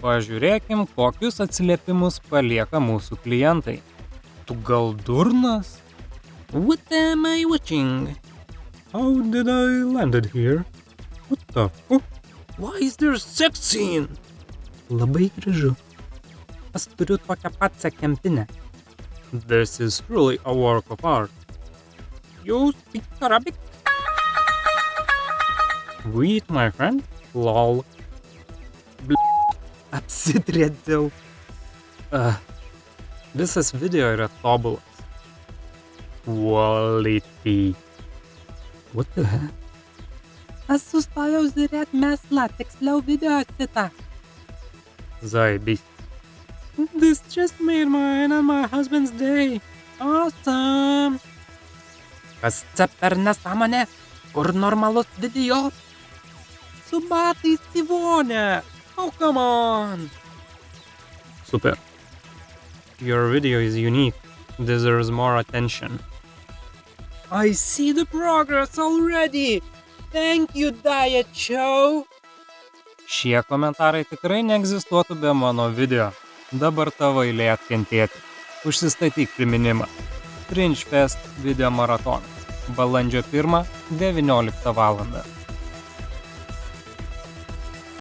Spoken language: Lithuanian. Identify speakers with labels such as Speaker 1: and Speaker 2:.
Speaker 1: Pažiūrėkim, kokius atsiliepimus palieka mūsų klientai. Tu gal durnas? What am I watching? How did I landed here? What the fuck? Why is there sex scene? Labai gražu. Aš turiu tokią pačią kempinę. This is truly a work of art. You speak Arabic? Wait, my friend? Lol. Apsitrėdžiau. Visas video yra tobulas. Quality. What the heck? Aš sustojau žiūrėt meslą, tiksliau video šitą. Zaibis. This just made mine and my husband's day. Awesome. Kas čia per nesąmonė? Kur normalus video? Su batais į vonę. Oh, come on. Super. Your video is unique. Deserves more attention. I see the progress already. Thank you, Diet Show. Šie komentarai tikrai neegzistuotų be mano video. Dabar tavo eilė atkentėti. Užsistatyk priminimą. Fringe Fest video maratonas. Balandžio 1, 19 val.